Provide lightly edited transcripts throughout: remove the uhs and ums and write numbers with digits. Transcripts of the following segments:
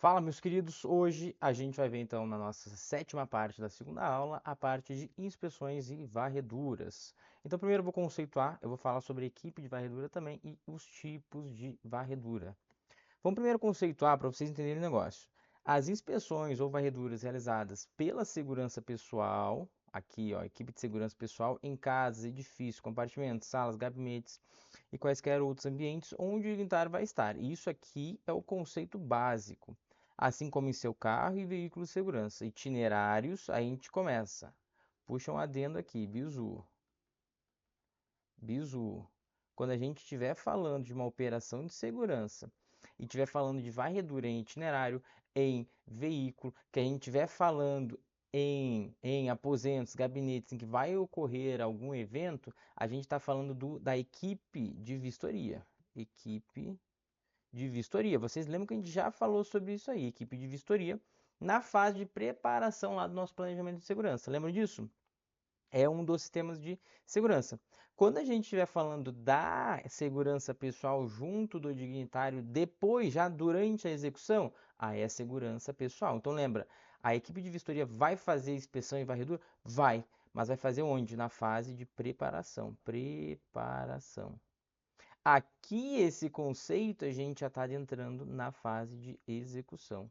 Fala, meus queridos. Hoje a gente vai ver então na nossa sétima parte da segunda aula a parte de inspeções e varreduras. Então, primeiro eu vou conceituar, eu vou falar sobre a equipe de varredura também e os tipos de varredura. Vamos primeiro conceituar para vocês entenderem o negócio. As inspeções ou varreduras realizadas pela segurança pessoal, aqui ó, equipe de segurança pessoal em casas, edifícios, compartimentos, salas, gabinetes e quaisquer outros ambientes onde o dignitário vai estar. Isso aqui é o conceito básico. Assim como em seu carro e veículo de segurança. Itinerários, aí a gente começa. Puxa um adendo aqui, bizu. Bizu. Quando a gente estiver falando de uma operação de segurança e estiver falando de varredura em itinerário, em veículo, que a gente estiver falando em aposentos, gabinetes em que vai ocorrer algum evento, a gente está falando da equipe de vistoria. Equipe de vistoria. Vocês lembram que a gente já falou sobre isso aí, equipe de vistoria, na fase de preparação lá do nosso planejamento de segurança. Lembram disso? É um dos sistemas de segurança. Quando a gente estiver falando da segurança pessoal junto do dignitário, depois, já durante a execução, aí é segurança pessoal. Então lembra, a equipe de vistoria vai fazer inspeção e varredura? Vai, mas vai fazer onde? Na fase de preparação. Preparação. Aqui, esse conceito, a gente já está adentrando na fase de execução.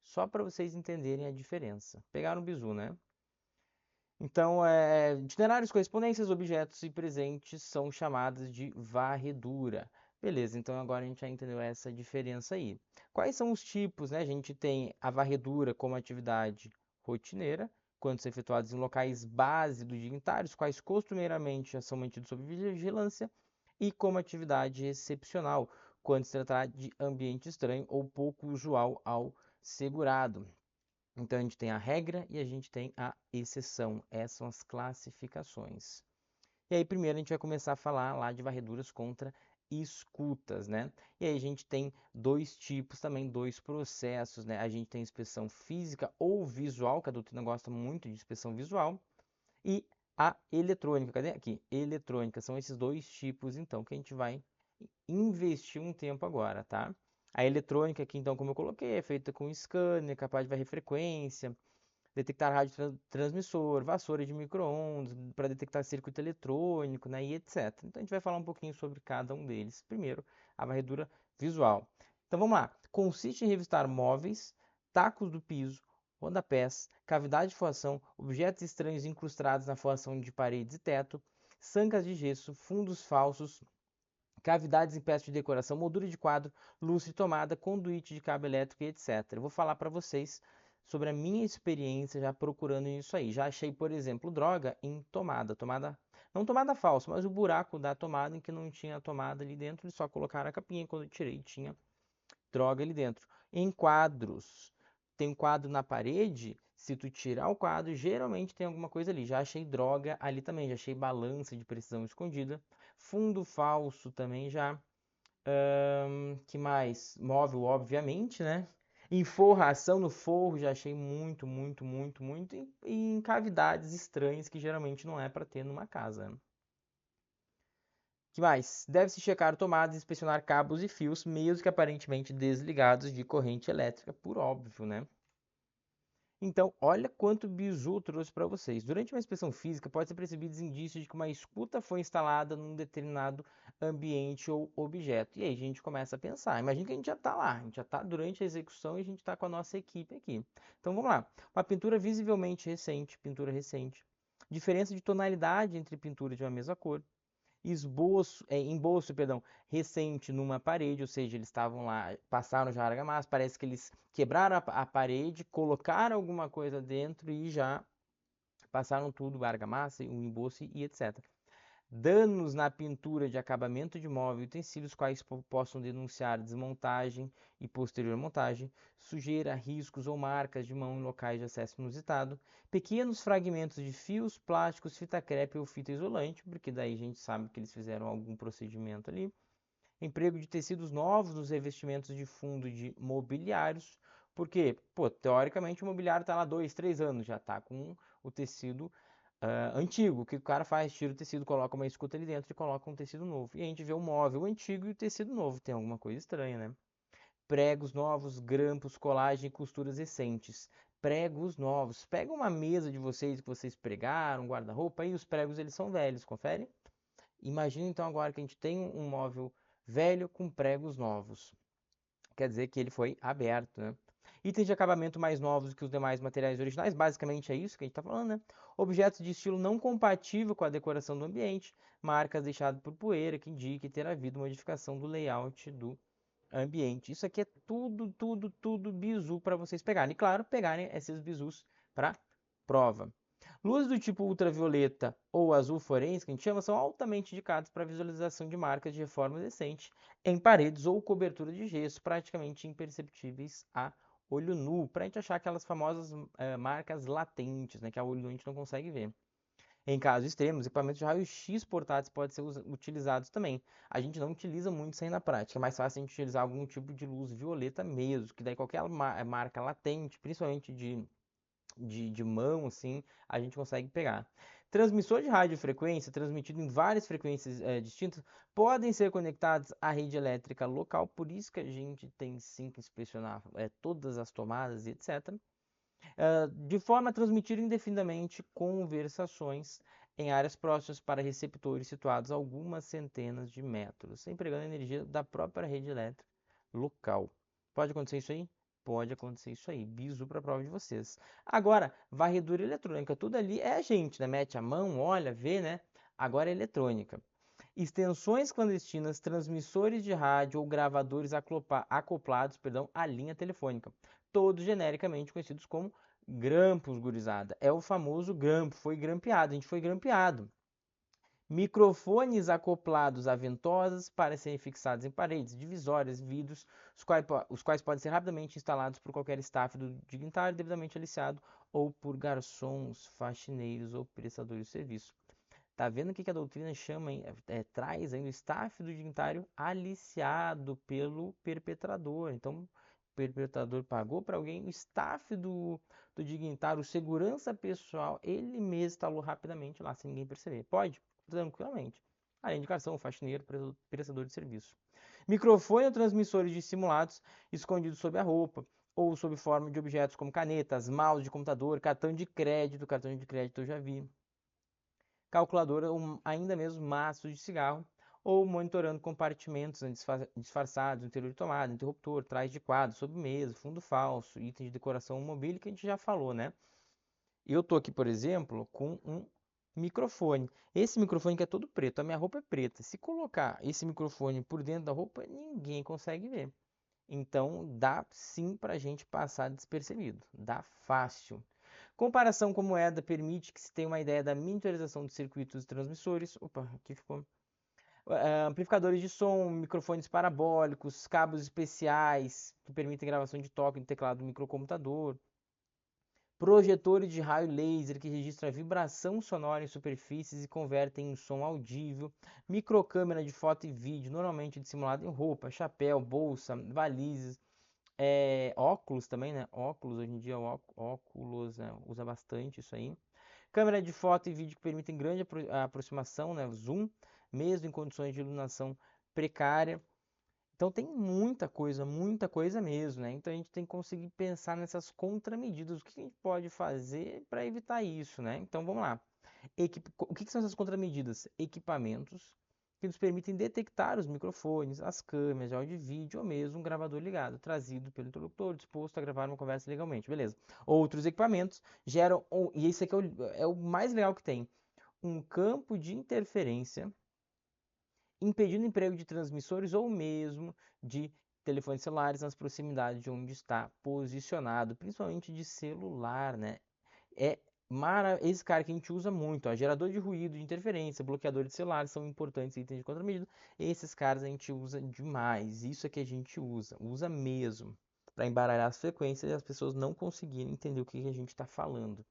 Só para vocês entenderem a diferença. Pegaram o bizu, né? Então, itinerários, correspondências, objetos e presentes são chamadas de varredura. Beleza, então agora a gente já entendeu essa diferença aí. Quais são os tipos, né? A gente tem a varredura como atividade rotineira, quando são efetuados em locais base do dignitário, os quais costumeiramente já são mantidos sob vigilância, e como atividade excepcional, quando se tratar de ambiente estranho ou pouco usual ao segurado. Então a gente tem a regra e a gente tem a exceção. Essas são as classificações. E aí primeiro a gente vai começar a falar lá de varreduras contra escutas, né? E aí a gente tem dois tipos também, dois processos, né? A gente tem inspeção física ou visual, que a doutrina gosta muito de inspeção visual, e a eletrônica. Cadê? Aqui, eletrônica. São esses dois tipos, então, que a gente vai investir um tempo agora, tá? A eletrônica aqui, então, como eu coloquei, é feita com scanner, capaz de varrer frequência, detectar rádio transmissor, vassoura de micro-ondas, para detectar circuito eletrônico, né, e etc. Então, a gente vai falar um pouquinho sobre cada um deles. Primeiro, a varredura visual. Então, vamos lá. Consiste em revistar móveis, tacos do piso, rodapés, cavidade de forração, objetos estranhos incrustados na forração de paredes e teto, sancas de gesso, fundos falsos, cavidades em peças de decoração, moldura de quadro, lustre, tomada, conduíte de cabo elétrico e etc. Eu vou falar para vocês sobre a minha experiência já procurando isso aí. Já achei, por exemplo, droga em tomada, não tomada falsa, mas o buraco da tomada em que não tinha tomada ali dentro, eles só colocaram a capinha e quando eu tirei tinha droga ali dentro. Em quadros, tem um quadro na parede, se tu tirar o quadro, geralmente tem alguma coisa ali. Já achei droga ali também, já achei balança de precisão escondida. Fundo falso também já. Que mais? Móvel, obviamente, né? Enforração no forro, já achei muito, muito, muito, muito. E em cavidades estranhas que geralmente não é para ter numa casa, né? Que mais? Deve-se checar tomadas e inspecionar cabos e fios, mesmo que aparentemente desligados de corrente elétrica, por óbvio, né? Então, olha quanto bizu trouxe para vocês. Durante uma inspeção física, pode ser percebidos indícios de que uma escuta foi instalada num determinado ambiente ou objeto. E aí a gente começa a pensar. Imagina que a gente já está lá, a gente já está durante a execução e a gente está com a nossa equipe aqui. Então vamos lá. Uma pintura visivelmente recente, pintura recente. Diferença de tonalidade entre pinturas de uma mesma cor, embolso, perdão, recente numa parede, ou seja, eles estavam lá, passaram já argamassa, parece que eles quebraram a parede, colocaram alguma coisa dentro e já passaram tudo, argamassa, o embolso e etc. Danos na pintura de acabamento de móvel e utensílios, quais possam denunciar desmontagem e posterior montagem, sujeira, riscos ou marcas de mão em locais de acesso inusitado, pequenos fragmentos de fios, plásticos, fita crepe ou fita isolante, porque daí a gente sabe que eles fizeram algum procedimento ali, emprego de tecidos novos nos revestimentos de fundo de mobiliários, porque, pô, teoricamente o mobiliário está lá 2, 3 anos, já está com o tecido antigo. O que o cara faz? Tira o tecido, coloca uma escuta ali dentro e coloca um tecido novo. E a gente vê o móvel antigo e o tecido novo. Tem alguma coisa estranha, né? pregos novos, grampos, colagem e costuras recentes. Pregos novos. Pega uma mesa de vocês que vocês pregaram, guarda-roupa, e os pregos eles são velhos, confere? Imagina então agora que a gente tem um móvel velho com pregos novos. Quer dizer que ele foi aberto, né? Itens de acabamento mais novos que os demais materiais originais, basicamente é isso que a gente está falando, né? Objetos de estilo não compatível com a decoração do ambiente, marcas deixadas por poeira que indique ter havido modificação do layout do ambiente. Isso aqui é tudo bizu para vocês pegarem. E claro, pegarem esses bizus para prova. Luzes do tipo ultravioleta ou azul forense, que a gente chama, são altamente indicadas para visualização de marcas de reforma decente em paredes ou cobertura de gesso, praticamente imperceptíveis a olho nu, para a gente achar aquelas famosas marcas latentes, né, que a olho nu a gente não consegue ver. Em casos extremos, equipamentos de raio-x portáteis podem ser utilizados também. A gente não utiliza muito isso aí na prática, é mais fácil a gente utilizar algum tipo de luz violeta mesmo, que daí qualquer marca latente, principalmente de mão, assim, a gente consegue pegar. Transmissor de radiofrequência, transmitido em várias frequências distintas, podem ser conectados à rede elétrica local, por isso que a gente tem sim que inspecionar todas as tomadas e etc. De forma a transmitir indefinidamente conversações em áreas próximas para receptores situados a algumas centenas de metros, empregando a energia da própria rede elétrica local. Pode acontecer isso aí? Pode acontecer isso aí. Bisu para a prova de vocês. Agora, varredura eletrônica, tudo ali é a gente, né? Mete a mão, olha, vê, né? Agora é eletrônica. Extensões clandestinas, transmissores de rádio ou gravadores acoplados, à linha telefônica, todos genericamente conhecidos como grampos, gurizada. É o famoso grampo, foi grampeado, a gente foi grampeado. Microfones acoplados a ventosas para serem fixados em paredes, divisórias, vidros, os quais podem ser rapidamente instalados por qualquer staff do dignitário devidamente aliciado ou por garçons, faxineiros ou prestadores de serviço. Tá vendo o que a doutrina chama, traz ainda o staff do dignitário aliciado pelo perpetrador. Então, o perpetrador pagou para alguém, o staff do dignitário, o segurança pessoal, ele mesmo instalou rapidamente lá, sem ninguém perceber. Pode? Tranquilamente. Além de garçom, faxineiro, prestador de serviço. Microfone ou transmissores dissimulados escondidos sob a roupa ou sob forma de objetos como canetas, mouse de computador, cartão de crédito eu já vi, calculadora ou ainda mesmo maços de cigarro, ou monitorando compartimentos disfarçados, interior de tomada, interruptor, trás de quadro, sobremesa, fundo falso, itens de decoração mobília que a gente já falou, né? Eu tô aqui, por exemplo, com um microfone. Esse microfone que é todo preto, a minha roupa é preta. Se colocar esse microfone por dentro da roupa, ninguém consegue ver. Então, dá sim para a gente passar despercebido. Dá fácil. Comparação com moeda permite que se tenha uma ideia da miniaturização de circuitos e transmissores. Opa, aqui ficou. Amplificadores de som, microfones parabólicos, cabos especiais que permitem gravação de toque no teclado do microcomputador. Projetores de raio laser que registram a vibração sonora em superfícies e convertem em som audível. Microcâmera de foto e vídeo, normalmente dissimulada em roupa, chapéu, bolsa, valizes. Óculos também, né? Óculos, hoje em dia óculos, né? Usa bastante isso aí. Câmera de foto e vídeo que permitem grande aproximação, né? Zoom, mesmo em condições de iluminação precária. Então tem muita coisa mesmo, né? Então a gente tem que conseguir pensar nessas contramedidas. O que a gente pode fazer para evitar isso, né? Então vamos lá. O que são essas contramedidas? Equipamentos que nos permitem detectar os microfones, as câmeras de áudio e vídeo ou mesmo um gravador ligado, trazido pelo interlocutor, disposto a gravar uma conversa legalmente, beleza. Outros equipamentos geram, e esse aqui é o mais legal que tem, um campo de interferência impedindo o emprego de transmissores ou mesmo de telefones celulares nas proximidades de onde está posicionado, principalmente de celular, né? É esse cara que a gente usa muito, ó, gerador de ruído, de interferência, bloqueador de celular, são importantes itens de contramedida. Esses caras a gente usa demais. Isso é que a gente usa mesmo, para embaralhar as frequências e as pessoas não conseguirem entender o que a gente está falando.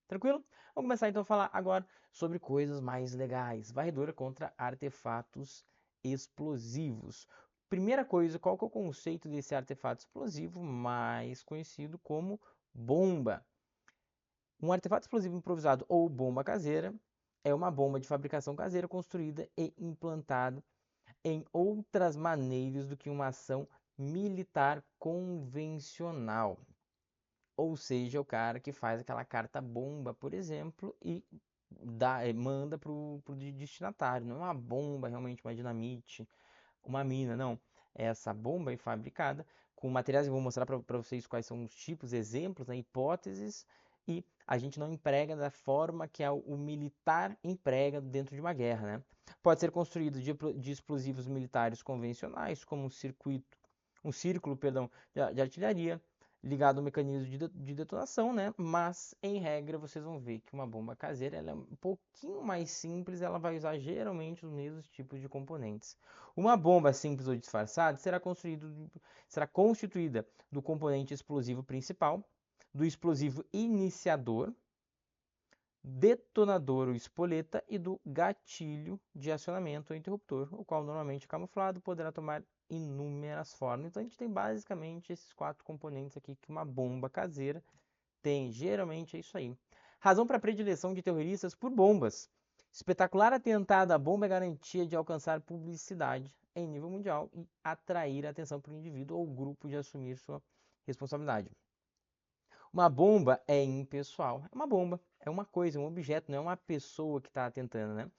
Tranquilo? Vamos começar então a falar agora sobre coisas mais legais. Varredura contra artefatos explosivos. Primeira coisa, qual que é o conceito desse artefato explosivo mais conhecido como bomba? Um artefato explosivo improvisado ou bomba caseira é uma bomba de fabricação caseira construída e implantada em outras maneiras do que uma ação militar convencional. Ou seja, o cara que faz aquela carta bomba, por exemplo, e manda pro destinatário. Não é uma bomba, realmente uma dinamite, uma mina, não. Essa bomba é fabricada com materiais, eu vou mostrar para vocês quais são os tipos, exemplos, né, hipóteses, e a gente não emprega da forma que o militar emprega dentro de uma guerra, né? Pode ser construído de explosivos militares convencionais, como um círculo, perdão, de artilharia, ligado ao mecanismo de detonação, né? Mas, em regra, vocês vão ver que uma bomba caseira ela é um pouquinho mais simples, ela vai usar geralmente os mesmos tipos de componentes. Uma bomba simples ou disfarçada será constituída do componente explosivo principal, do explosivo iniciador, detonador ou espoleta e do gatilho de acionamento ou interruptor, o qual normalmente é camuflado, poderá tomar inúmeras formas. Então a gente tem basicamente esses 4 componentes aqui que uma bomba caseira tem. Geralmente é isso aí. Razão para predileção de terroristas por bombas. Espetacular atentado à bomba é garantia de alcançar publicidade em nível mundial e atrair a atenção para o indivíduo ou grupo de assumir sua responsabilidade. Uma bomba é impessoal. É uma bomba, é uma coisa, um objeto, não é uma pessoa que está atentando, né?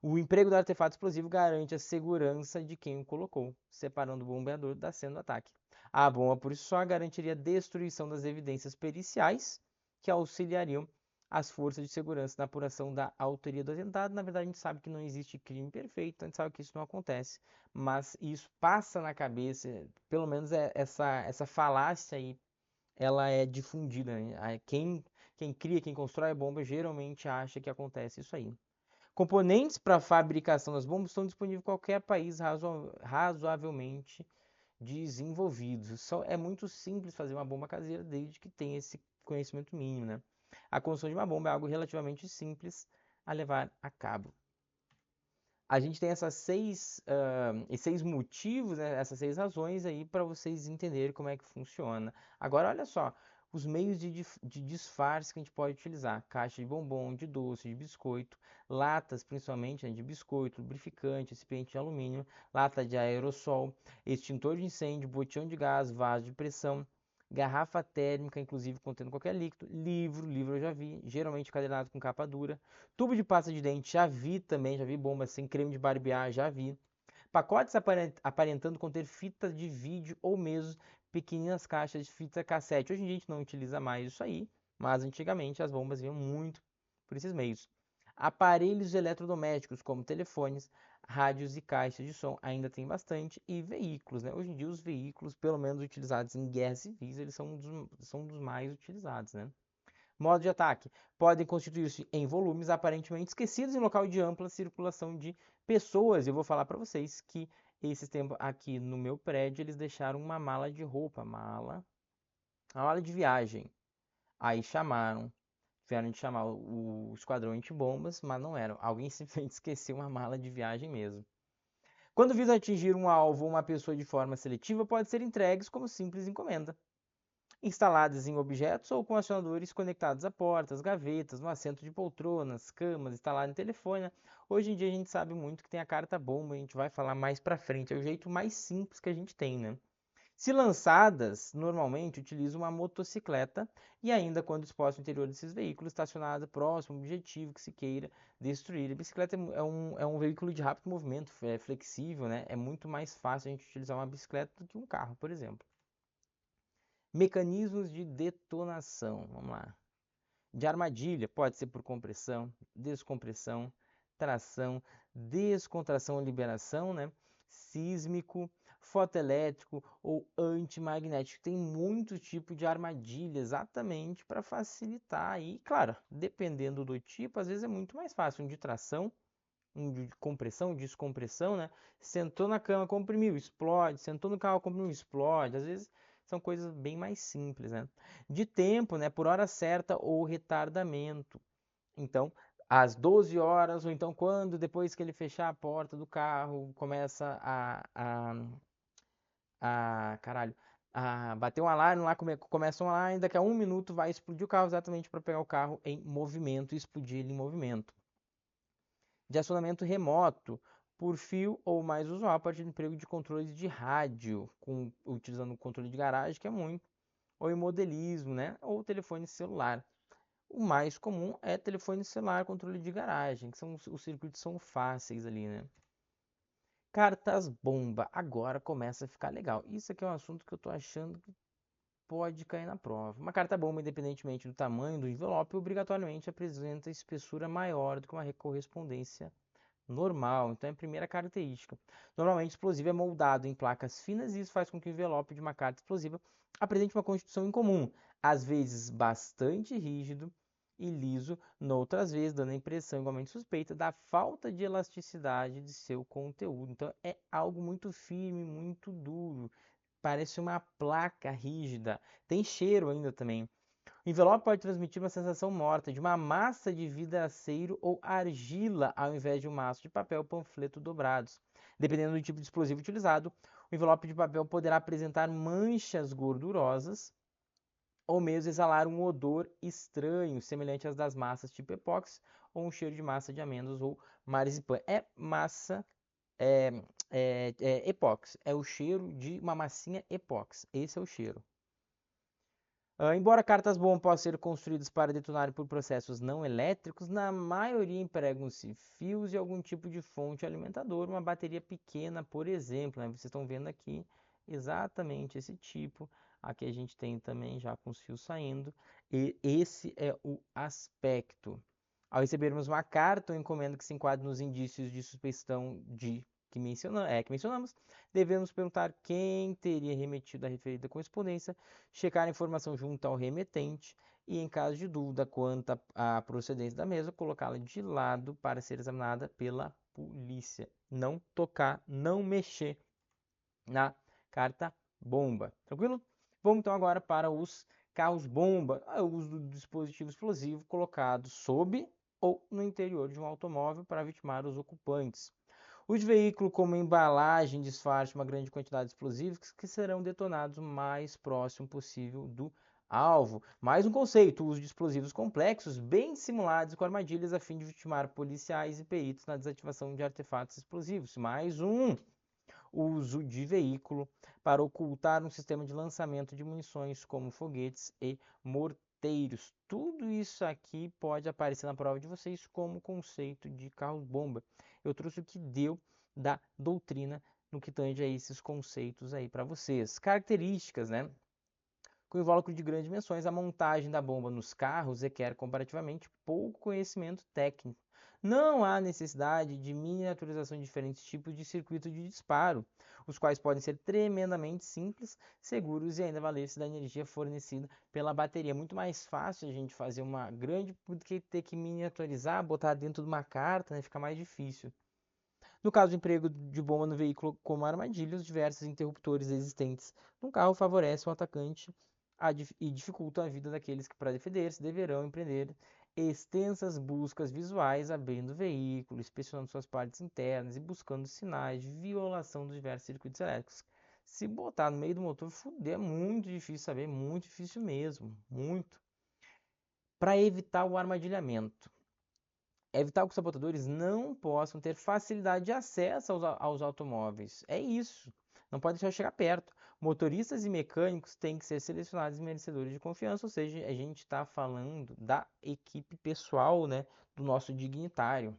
O emprego do artefato explosivo garante a segurança de quem o colocou, separando o bombeador da cena do ataque. A bomba por si só garantiria a destruição das evidências periciais que auxiliariam as forças de segurança na apuração da autoria do atentado. Na verdade, a gente sabe que não existe crime perfeito, a gente sabe que isso não acontece, mas isso passa na cabeça, pelo menos essa falácia aí, ela é difundida, né? Quem cria, quem constrói a bomba, geralmente acha que acontece isso aí. Componentes para a fabricação das bombas estão disponíveis em qualquer país razoavelmente desenvolvido. É muito simples fazer uma bomba caseira desde que tenha esse conhecimento mínimo, né? A construção de uma bomba é algo relativamente simples a levar a cabo. A gente tem esses 6 motivos, né, essas 6 razões aí para vocês entenderem como é que funciona. Agora, olha só, os meios de disfarce que a gente pode utilizar. Caixa de bombom, de doce, de biscoito, latas principalmente, né, de biscoito, lubrificante, recipiente de alumínio, lata de aerossol, extintor de incêndio, botijão de gás, vaso de pressão, garrafa térmica, inclusive contendo qualquer líquido, livro eu já vi, geralmente encadernado com capa dura, tubo de pasta de dente, já vi também, já vi bombas sem creme de barbear, já vi. Pacotes aparentando conter fitas de vídeo ou mesmo pequeninas caixas de fita cassete. Hoje em dia a gente não utiliza mais isso aí, mas antigamente as bombas vinham muito por esses meios. Aparelhos eletrodomésticos como telefones, rádios e caixas de som ainda tem bastante. E veículos, né? Hoje em dia os veículos, pelo menos utilizados em guerras civis, eles são dos mais utilizados, né? Modo de ataque. Podem constituir-se em volumes aparentemente esquecidos em local de ampla circulação de pessoas. Eu vou falar para vocês que esses tempos aqui no meu prédio eles deixaram uma mala de roupa, uma mala de viagem. Aí tiveram de chamar o esquadrão antibombas, mas não eram. Alguém simplesmente esqueceu uma mala de viagem mesmo. Quando visa atingir um alvo ou uma pessoa de forma seletiva, pode ser entregues como simples encomenda, instaladas em objetos ou com acionadores conectados a portas, gavetas, no assento de poltronas, camas, instalado em telefone, né? Hoje em dia a gente sabe muito que tem a carta bomba, a gente vai falar mais pra frente, é o jeito mais simples que a gente tem, né? Se lançadas, normalmente utilizam uma motocicleta e ainda quando exposto no interior desses veículos, estacionado próximo ao objetivo que se queira destruir. A bicicleta é um veículo de rápido movimento, é flexível, né? É muito mais fácil a gente utilizar uma bicicleta do que um carro, por exemplo. Mecanismos de detonação, vamos lá. De armadilha, pode ser por compressão, descompressão, tração, descontração ou liberação, né? Sísmico, fotoelétrico ou antimagnético. Tem muito tipo de armadilha exatamente para facilitar aí. Claro, dependendo do tipo, às vezes é muito mais fácil. Um de tração, um de compressão, descompressão, né? Sentou na cama, comprimiu, explode. Sentou no carro, comprimiu, explode. Às vezes são coisas bem mais simples, né? De tempo, né? Por hora certa ou retardamento. Então, às 12 horas, ou então quando, depois que ele fechar a porta do carro, começa caralho, a bater um alarme lá, começa um alarme, daqui a 1 minuto vai explodir o carro exatamente para pegar o carro em movimento e explodir ele em movimento. De acionamento remoto, por fio ou mais usual a partir do emprego de controles de rádio, utilizando o controle de garagem, que é muito, ou em modelismo, né? Ou telefone celular. O mais comum é telefone celular, controle de garagem, que os circuitos são fáceis ali, né? Cartas bomba, agora começa a ficar legal. Isso aqui é um assunto que eu tô achando que pode cair na prova. Uma carta bomba, independentemente do tamanho do envelope, obrigatoriamente apresenta espessura maior do que uma correspondência normal. Então é a primeira característica. Normalmente, explosivo é moldado em placas finas e isso faz com que o envelope de uma carta explosiva apresente uma constituição incomum, às vezes bastante rígido e liso, noutras vezes dando a impressão igualmente suspeita da falta de elasticidade de seu conteúdo. Então é algo muito firme, muito duro, parece uma placa rígida, tem cheiro ainda também. O envelope pode transmitir uma sensação morta de uma massa de vidraceiro ou argila ao invés de um maço de papel ou panfleto dobrados. Dependendo do tipo de explosivo utilizado, o envelope de papel poderá apresentar manchas gordurosas ou mesmo exalar um odor estranho, semelhante às das massas tipo epóxi ou um cheiro de massa de amêndoas ou marzipan. É massa é, epóxi, é o cheiro de uma massinha epóxi. Esse é o cheiro. Embora cartas bombas possam ser construídas para detonar por processos não elétricos, na maioria empregam-se fios e algum tipo de fonte alimentadora, uma bateria pequena, por exemplo, né? Vocês estão vendo aqui exatamente esse tipo. Aqui a gente tem também já com os fios saindo. E esse é o aspecto. Ao recebermos uma carta ou encomenda que se enquadre nos indícios de suspeição que mencionamos, devemos perguntar quem teria remetido a referida correspondência, checar a informação junto ao remetente e, em caso de dúvida quanto à procedência da mesma, colocá-la de lado para ser examinada pela polícia. Não tocar, não mexer na carta bomba. Tranquilo? Vamos então agora para os carros bomba. O uso do dispositivo explosivo colocado sob ou no interior de um automóvel para vitimar os ocupantes. Os veículos como embalagem disfarce uma grande quantidade de explosivos que serão detonados o mais próximo possível do alvo. Mais um conceito, o uso de explosivos complexos, bem simulados com armadilhas a fim de vitimar policiais e peritos na desativação de artefatos explosivos. Mais um, uso de veículo para ocultar um sistema de lançamento de munições como foguetes e morteiros. Tudo isso aqui pode aparecer na prova de vocês como conceito de carro-bomba. Eu trouxe o que deu da doutrina no que tange a esses conceitos aí para vocês. Características, né? Com invólucro de grandes dimensões, a montagem da bomba nos carros requer comparativamente pouco conhecimento técnico. Não há necessidade de miniaturização de diferentes tipos de circuito de disparo, os quais podem ser tremendamente simples, seguros e ainda valer-se da energia fornecida pela bateria. É muito mais fácil a gente fazer uma grande do que ter que miniaturizar, botar dentro de uma carta, né? Fica mais difícil. No caso do emprego de bomba no veículo como armadilha, os diversos interruptores existentes no carro favorecem o atacante e dificultam a vida daqueles que, para defender-se, deverão empreender extensas buscas visuais, abrindo o veículo, inspecionando suas partes internas e buscando sinais de violação dos diversos circuitos elétricos. Se botar no meio do motor, fuder, é muito difícil saber, muito difícil mesmo, muito. Para evitar o armadilhamento. Evitar que os sabotadores não possam ter facilidade de acesso aos automóveis. É isso. Não pode deixar chegar perto. Motoristas e mecânicos têm que ser selecionados e merecedores de confiança, ou seja, a gente está falando da equipe pessoal, né, do nosso dignitário.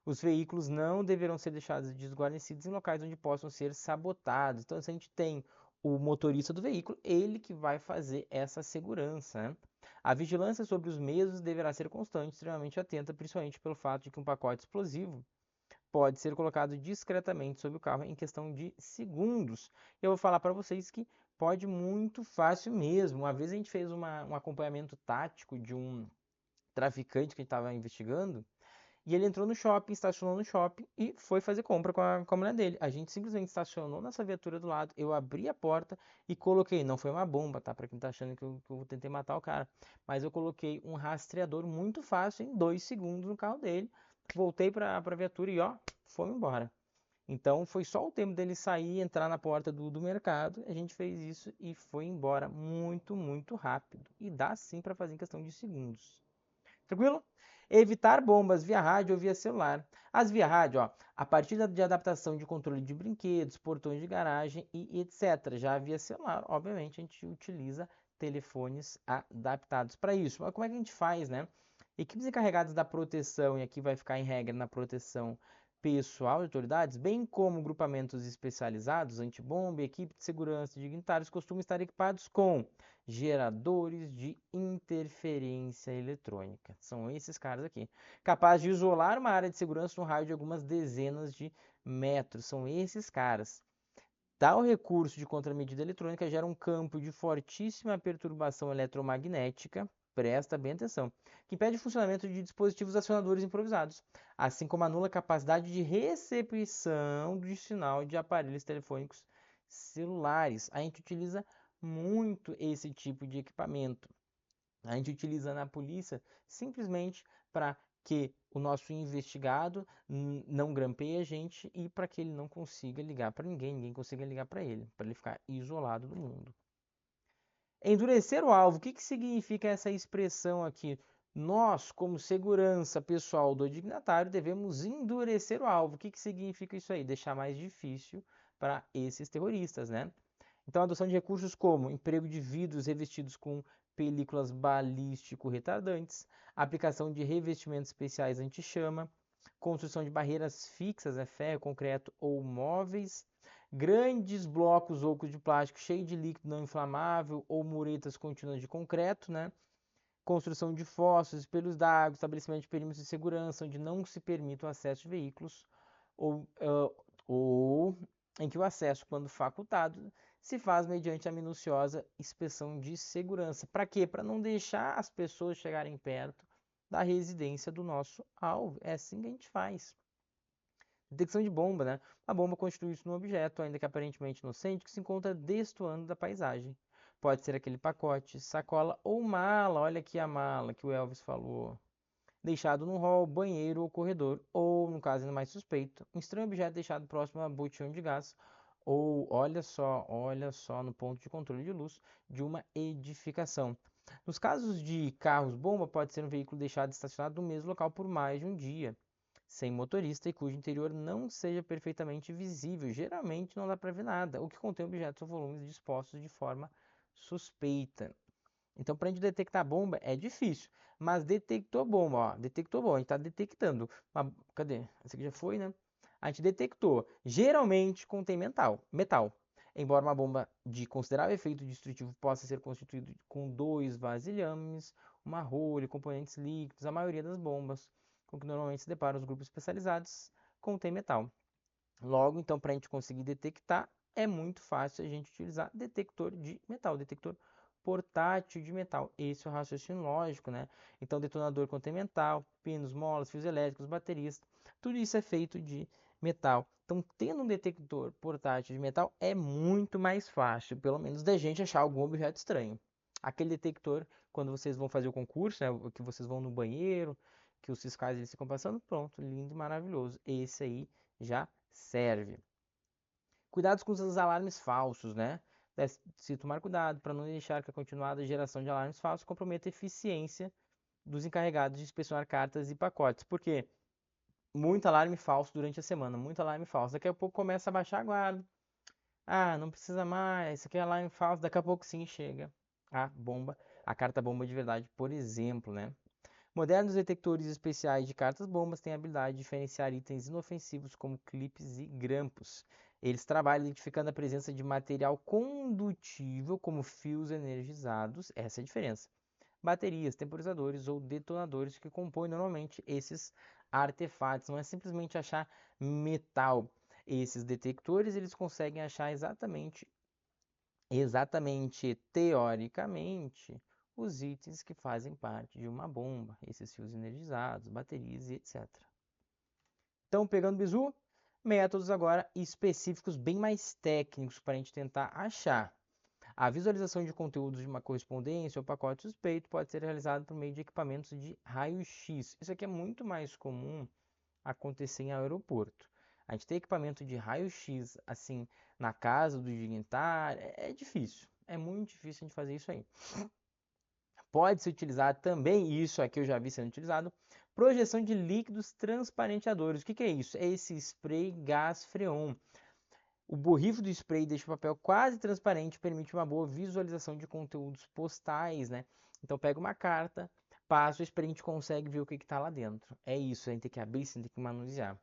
Os veículos não deverão ser deixados desguarnecidos em locais onde possam ser sabotados. Então, se a gente tem o motorista do veículo, ele que vai fazer essa segurança, né? A vigilância sobre os mesmos deverá ser constante, extremamente atenta, principalmente pelo fato de que um pacote explosivo pode ser colocado discretamente sobre o carro em questão de segundos. Eu vou falar para vocês que pode muito fácil mesmo. Uma vez a gente fez um acompanhamento tático de um traficante que a gente estava investigando, e ele entrou no shopping, estacionou no shopping e foi fazer compra com a mulher dele. A gente simplesmente estacionou nessa viatura do lado, eu abri a porta e coloquei, não foi uma bomba, tá? Pra quem tá achando que eu tentei matar o cara. Mas eu coloquei um rastreador muito fácil, em 2 segundos, no carro dele. Voltei pra viatura e ó, fomos embora. Então foi só o tempo dele sair e entrar na porta do mercado. A gente fez isso e foi embora muito, muito rápido. E dá sim para fazer em questão de segundos. Tranquilo? Evitar bombas via rádio ou via celular. As via rádio, ó, a partir de adaptação de controle de brinquedos, portões de garagem e etc. Já via celular, obviamente, a gente utiliza telefones adaptados para isso. Mas como é que a gente faz, né? Equipes encarregadas da proteção, e aqui vai ficar em regra na proteção pessoal de autoridades, bem como grupamentos especializados, antibomba e equipe de segurança dignitários costumam estar equipados com geradores de interferência eletrônica. São esses caras aqui, capazes de isolar uma área de segurança no raio de algumas dezenas de metros. São esses caras. Tal recurso de contramedida eletrônica gera um campo de fortíssima perturbação eletromagnética, presta bem atenção, que impede o funcionamento de dispositivos acionadores improvisados, assim como anula a capacidade de recepção do sinal de aparelhos telefônicos celulares. A gente utiliza muito esse tipo de equipamento. A gente utiliza na polícia simplesmente para que o nosso investigado não grampeie a gente e para que ele não consiga ligar para ninguém, ninguém consiga ligar para ele ficar isolado do mundo. Endurecer o alvo, o que significa essa expressão aqui? Nós, como segurança pessoal do dignatário, devemos endurecer o alvo. O que significa isso aí? Deixar mais difícil para esses terroristas, né? Então, a adoção de recursos como emprego de vidros revestidos com películas balístico-retardantes, aplicação de revestimentos especiais anti-chama, construção de barreiras fixas, ferro, concreto ou móveis, grandes blocos ocos de plástico cheios de líquido não inflamável ou muretas contínuas de concreto, né? Construção de fossos, espelhos d'água, estabelecimento de perímetros de segurança onde não se permite o acesso de veículos ou em que o acesso, quando facultado, se faz mediante a minuciosa inspeção de segurança. Para quê? Para não deixar as pessoas chegarem perto da residência do nosso alvo. É assim que a gente faz. Detecção de bomba, né? A bomba constitui-se num objeto, ainda que aparentemente inocente, que se encontra destoando da paisagem. Pode ser aquele pacote, sacola ou mala. Olha aqui a mala que o Elvis falou. Deixado num hall, banheiro ou corredor, ou, no caso ainda mais suspeito, um estranho objeto deixado próximo a botijão de gás, ou, olha só, no ponto de controle de luz de uma edificação. Nos casos de carros-bomba, pode ser um veículo deixado estacionado no mesmo local por mais de um dia, sem motorista e cujo interior não seja perfeitamente visível. Geralmente não dá para ver nada, o que contém objetos ou volumes dispostos de forma suspeita. Então, para a gente detectar bomba é difícil, mas detectou bomba, ó, detectou bomba, a gente está detectando. Cadê? Essa aqui já foi, né? A gente detectou. Geralmente contém metal. Embora uma bomba de considerável efeito destrutivo possa ser constituída com 2 vasilhames, uma rolha, componentes líquidos, a maioria das bombas com que normalmente se deparam os grupos especializados contém metal. Logo, então, para a gente conseguir detectar, é muito fácil a gente utilizar detector de metal, detector portátil de metal. Esse é o raciocínio lógico, né? Então, detonador contém metal, pinos, molas, fios elétricos, baterias, tudo isso é feito de metal. Então, tendo um detector portátil de metal é muito mais fácil, pelo menos, da gente achar algum objeto estranho. Aquele detector, quando vocês vão fazer o concurso, né, que vocês vão no banheiro, que os fiscais eles ficam passando, pronto, lindo e maravilhoso. Esse aí já serve. Cuidados com os alarmes falsos, né? Deve-se tomar cuidado para não deixar que a continuada geração de alarmes falsos comprometa a eficiência dos encarregados de inspecionar cartas e pacotes. Porque muito alarme falso durante a semana, muito alarme falso. Daqui a pouco começa a baixar a guarda. Ah, não precisa mais, isso aqui é alarme falso. Daqui a pouco sim chega a bomba, a carta bomba de verdade, por exemplo, né? Modernos detectores especiais de cartas-bombas têm a habilidade de diferenciar itens inofensivos como clipes e grampos. Eles trabalham identificando a presença de material condutível, como fios energizados, essa é a diferença, baterias, temporizadores ou detonadores que compõem normalmente esses artefatos. Não é simplesmente achar metal. Esses detectores eles conseguem achar exatamente teoricamente, os itens que fazem parte de uma bomba, esses fios energizados, baterias e etc. Então, pegando o bizu, métodos agora específicos, bem mais técnicos para a gente tentar achar. A visualização de conteúdos de uma correspondência ou pacote suspeito pode ser realizada por meio de equipamentos de raio-x. Isso aqui é muito mais comum acontecer em aeroporto. A gente tem equipamento de raio-x assim na casa do dignitário, é difícil. É muito difícil a gente fazer isso aí. Pode ser utilizado também, e isso aqui eu já vi sendo utilizado, projeção de líquidos transparenteadores. O que que é isso? É esse spray gás freon. O borrifo do spray deixa o papel quase transparente e permite uma boa visualização de conteúdos postais, né? Então pega uma carta, passa o spray, a gente consegue ver o que está lá dentro. É isso, a gente tem que abrir, a gente tem que manusear.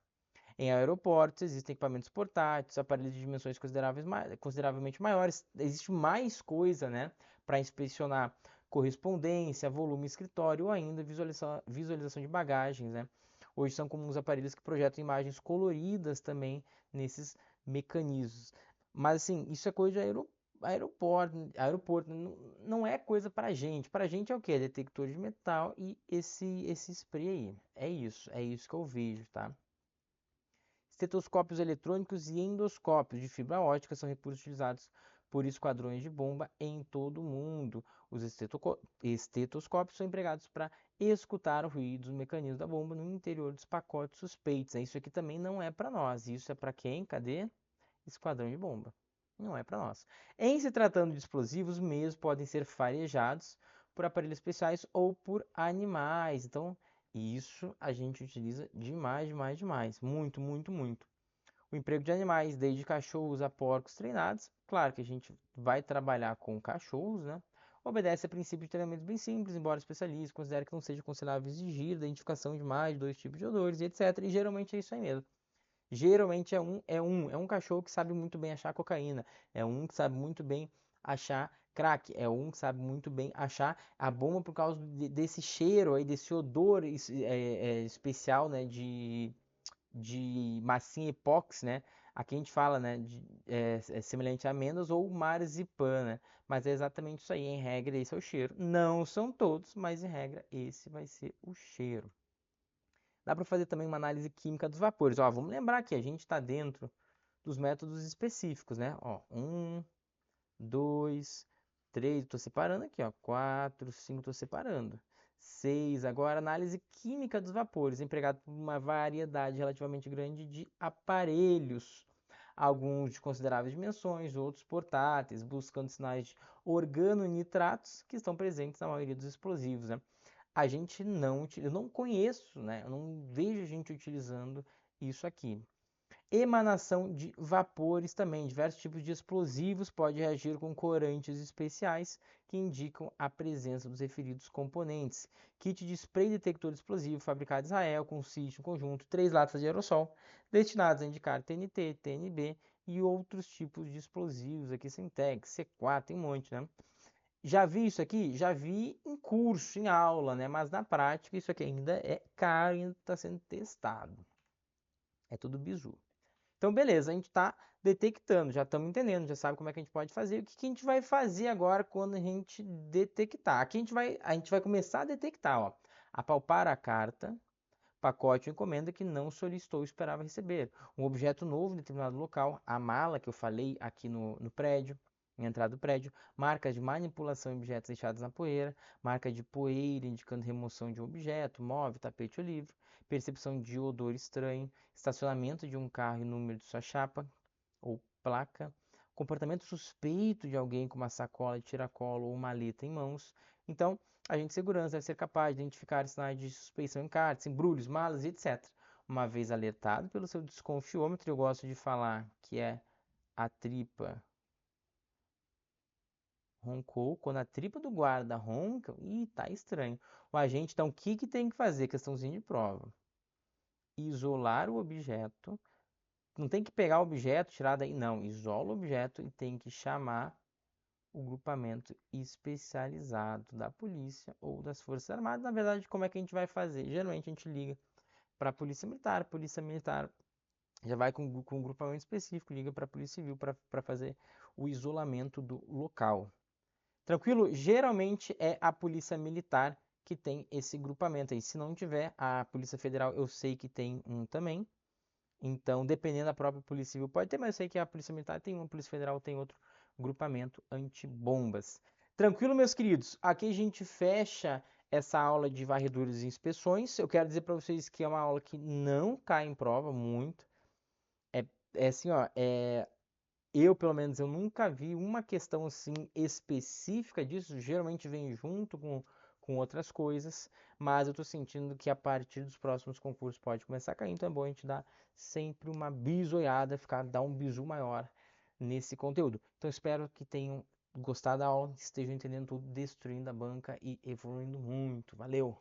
Em aeroportos existem equipamentos portáteis, aparelhos de dimensões consideravelmente maiores. Existe mais coisa, né, para inspecionar correspondência, volume escritório ou ainda visualização de bagagens, né? Hoje são comuns aparelhos que projetam imagens coloridas também nesses mecanismos. Mas assim, isso é coisa de aeroporto não é coisa para gente. Para gente é o quê? Detector de metal e esse spray aí. É isso que eu vejo, tá? Estetoscópios eletrônicos e endoscópios de fibra ótica são recursos utilizados por esquadrões de bomba em todo o mundo. Os estetoscópios são empregados para escutar ruídos, mecanismos da bomba no interior dos pacotes suspeitos. Isso aqui também não é para nós. Isso é para quem? Cadê? Esquadrão de bomba. Não é para nós. Em se tratando de explosivos, meios podem ser farejados por aparelhos especiais ou por animais. Então, isso a gente utiliza demais, demais, demais. Muito, muito, muito. O emprego de animais, desde cachorros a porcos treinados. Claro que a gente vai trabalhar com cachorros, né? Obedece a princípios de treinamento bem simples, embora especialistas considerem que não seja considerável exigir a identificação de mais de dois tipos de odores, etc. E geralmente é isso aí mesmo. Geralmente é um cachorro que sabe muito bem achar cocaína, é um que sabe muito bem achar crack, é um que sabe muito bem achar a bomba por causa desse cheiro aí, desse odor especial, né, de massinha epóxi, né? Aqui a gente fala, né, é semelhante a amêndoas ou marzipan, né? Mas é exatamente isso aí, em regra esse é o cheiro. Não são todos, mas em regra esse vai ser o cheiro. Dá para fazer também uma análise química dos vapores. Ó, vamos lembrar que a gente está dentro dos métodos específicos, né? Ó, 2, 3, estou separando aqui, ó, 4, 5, estou separando. 6, agora análise química dos vapores, empregado por uma variedade relativamente grande de aparelhos, alguns de consideráveis dimensões, outros portáteis, buscando sinais de organonitratos que estão presentes na maioria dos explosivos, né? A gente não, eu não conheço, né? Eu não vejo gente utilizando isso aqui. Emanação de vapores também. Diversos tipos de explosivos podem reagir com corantes especiais que indicam a presença dos referidos componentes. Kit de spray detector explosivo fabricado em Israel, consiste em um conjunto de 3 latas de aerossol destinadas a indicar TNT, TNB e outros tipos de explosivos. Aqui Sintex, C4, tem um monte, né? Já vi isso aqui? Já vi em curso, em aula, né? Mas na prática isso aqui ainda é caro e ainda está sendo testado. É tudo bizu. Então, beleza, a gente está detectando, já estamos entendendo, já sabe como é que a gente pode fazer. O que que a gente vai fazer agora quando a gente detectar? Aqui a gente vai começar a detectar, ó. Apalpar a carta, pacote ou encomenda que não solicitou ou esperava receber. Um objeto novo em determinado local, a mala que eu falei aqui no prédio, em entrada do prédio, marcas de manipulação em objetos deixados na poeira, marca de poeira indicando remoção de um objeto, móvel, tapete ou livro, percepção de odor estranho, estacionamento de um carro e número de sua chapa ou placa, comportamento suspeito de alguém com uma sacola de tiracolo ou maleta em mãos. Então, agente de segurança deve ser capaz de identificar sinais de suspeição em cartas, embrulhos, malas e etc. Uma vez alertado pelo seu desconfiômetro, eu gosto de falar que é a tripa roncou. Quando a tripa do guarda ronca, tá estranho. O agente, então, o que que tem que fazer? Questãozinha de prova. Isolar o objeto. Não tem que pegar o objeto, tirar daí, não. Isola o objeto e tem que chamar o grupamento especializado da polícia ou das Forças Armadas. Na verdade, como é que a gente vai fazer? Geralmente a gente liga para a polícia militar já vai com um grupamento específico, liga para a Polícia Civil para fazer o isolamento do local. Tranquilo? Geralmente é a Polícia Militar que tem esse grupamento aí. Se não tiver, a Polícia Federal eu sei que tem um também. Então, dependendo da própria Polícia Civil, pode ter, mas eu sei que a Polícia Militar tem um, a Polícia Federal tem outro grupamento antibombas. Tranquilo, meus queridos? Aqui a gente fecha essa aula de varreduras e inspeções. Eu quero dizer para vocês que é uma aula que não cai em prova muito. É assim, ó, Eu, pelo menos, eu nunca vi uma questão assim específica disso, geralmente vem junto com outras coisas, mas eu tô sentindo que a partir dos próximos concursos pode começar a cair, então é bom a gente dar sempre uma bisoiada, dar um bisu maior nesse conteúdo. Então espero que tenham gostado da aula, estejam entendendo tudo, destruindo a banca e evoluindo muito. Valeu!